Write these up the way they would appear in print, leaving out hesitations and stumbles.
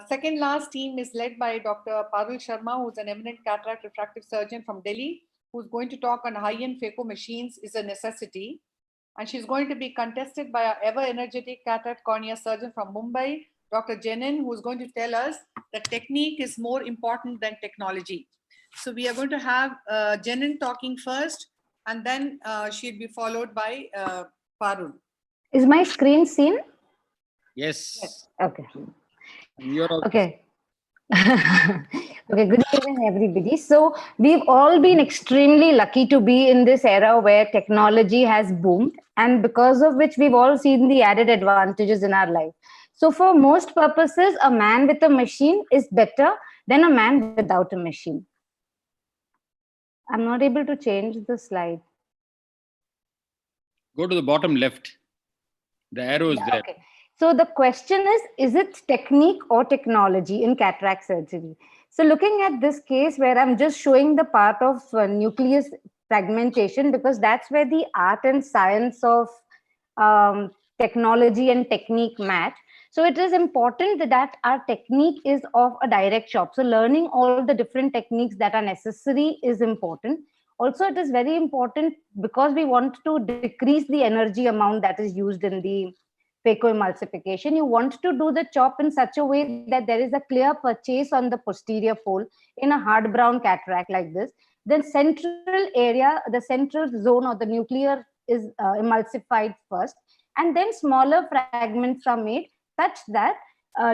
Second last team is led by Dr. Parul Sharma, who's an eminent cataract refractive surgeon from Delhi, who's going to talk on high-end phaco machines is a necessity. And she's going to be contested by our ever-energetic cataract cornea surgeon from Mumbai, Dr. Jenin, who's going to tell us that technique is more important than technology. So we are going to have Jenin talking first, and then she'll be followed by Parul. Is my screen seen? Yes. Okay. You're okay. Okay, good evening, everybody. So we've all been extremely lucky to be in this era where technology has boomed, and because of which we've all seen the added advantages in our life. So for most purposes, a man with a machine is better than a man without a machine. I'm not able to change the slide. Go to the bottom left. The arrow is there. Okay. So the question is it technique or technology in cataract surgery? So looking at this case where I'm just showing the part of nucleus fragmentation, because that's where the art and science of technology and technique match. So it is important that our technique is of a direct chop. So learning all the different techniques that are necessary is important. Also, it is very important because we want to decrease the energy amount that is used in the phacoemulsification. You want to do the chop in such a way that there is a clear purchase on the posterior fold in a hard brown cataract like this. Then central area, the central zone or the nuclear is emulsified first, and then smaller fragments are made such that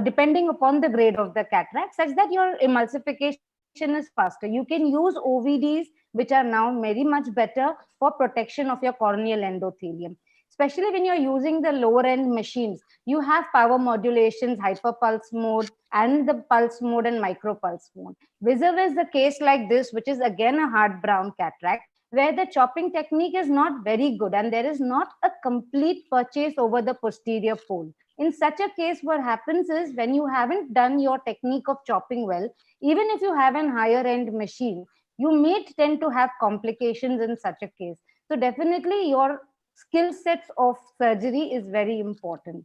depending upon the grade of the cataract, such that your emulsification is faster. You can use OVDs, which are now very much better for protection of your corneal endothelium. Especially when you're using the lower end machines, you have power modulations, hyperpulse mode, and the pulse mode and micropulse mode. Vis-a-vis the case like this, which is again a hard brown cataract, where the chopping technique is not very good and there is not a complete purchase over the posterior fold. In such a case, what happens is when you haven't done your technique of chopping well, even if you have an higher end machine, you may tend to have complications in such a case. So definitely your skill sets of surgery is very important.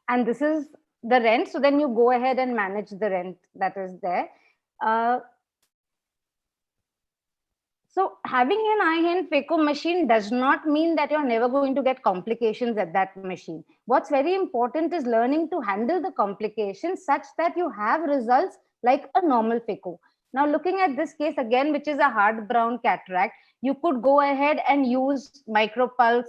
And this is the rent. So then you go ahead and manage the rent that is there. So having an eye-hand phaco machine does not mean that you're never going to get complications at that machine. What's very important is learning to handle the complications such that you have results like a normal phaco. Now looking at this case again, which is a hard brown cataract, you could go ahead and use micropulse,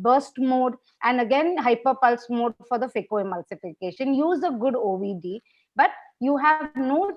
burst mode, and again hyperpulse mode for the phacoemulsification. Use a good OVD, but you have no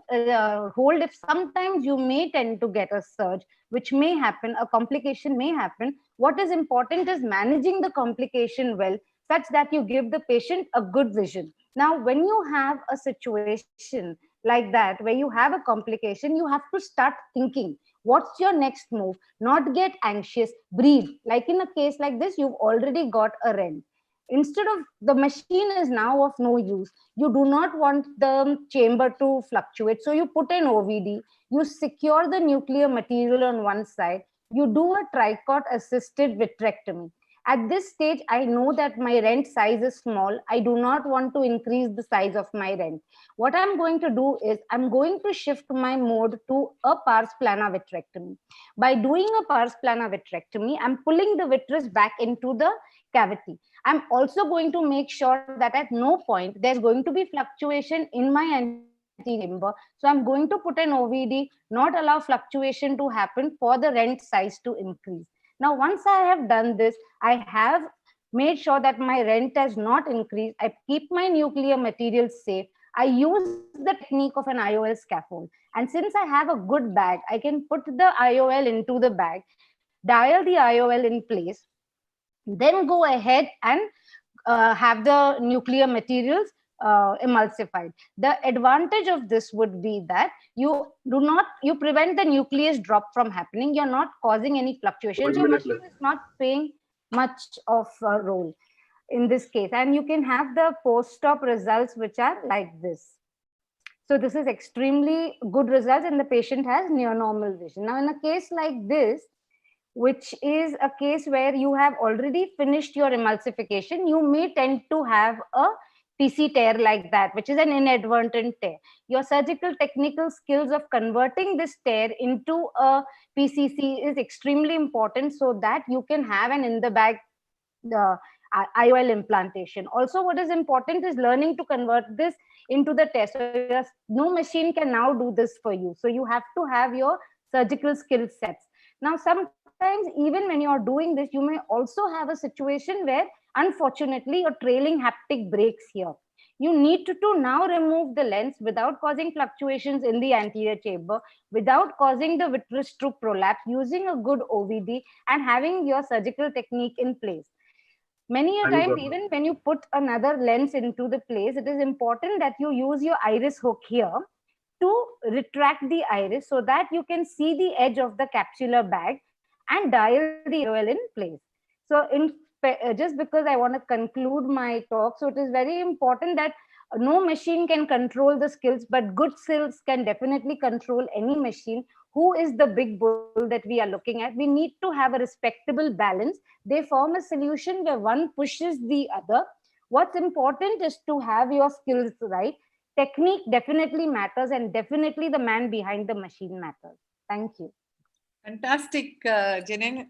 hold if sometimes you may tend to get a surge, which may happen, a complication may happen. What is important is managing the complication well, such that you give the patient a good vision. Now, when you have a situation like that, where you have a complication, you have to start thinking, what's your next move? Not get anxious, breathe. Like in a case like this, you've already got a rent. Instead of the machine is now of no use, you do not want the chamber to fluctuate. So you put an OVD, you secure the nuclear material on one side, you do a tricot assisted vitrectomy. At this stage, I know that my rent size is small. I do not want to increase the size of my rent. What I'm going to do is I'm going to shift my mode to a pars plana vitrectomy. By doing a pars plana vitrectomy, I'm pulling the vitreous back into the cavity. I'm also going to make sure that at no point there's going to be fluctuation in my anterior chamber. So I'm going to put an OVD, not allow fluctuation to happen for the rent size to increase. Now, once I have done this, I have made sure that my rent has not increased. I keep my nuclear material safe. I use the technique of an IOL scaffold. And since I have a good bag, I can put the IOL into the bag, dial the IOL in place, then go ahead and have the nuclear materials emulsified. The advantage of this would be that you prevent the nucleus drop from happening. You're not causing any fluctuations. Your machine is not playing much of a role in this case. And you can have the post-op results, which are like this. So this is extremely good results and the patient has near normal vision. Now in a case like this, which is a case where you have already finished your emulsification, you may tend to have a PC tear like that, which is an inadvertent tear. Your surgical technical skills of converting this tear into a PCC is extremely important so that you can have an in the bag IOL implantation. Also, what is important is learning to convert this into the test. So no machine can now do this for you. So you have to have your surgical skill sets. Now, sometimes even when you're doing this, you may also have a situation where unfortunately your trailing haptic breaks here. You need to now remove the lens without causing fluctuations in the anterior chamber, without causing the vitreous tube prolapse, using a good OVD and having your surgical technique in place. Many a times, even when you put another lens into the place, it is important that you use your iris hook here to retract the iris so that you can see the edge of the capsular bag and dial the IOL in place. So just because I want to conclude my talk, so it is very important that no machine can control the skills, but good skills can definitely control any machine. Who is the big bull that we are looking at? We need to have a respectable balance. They form a solution where one pushes the other. What's important is to have your skills right. Technique definitely matters, and definitely the man behind the machine matters. Thank you. Fantastic, Janine.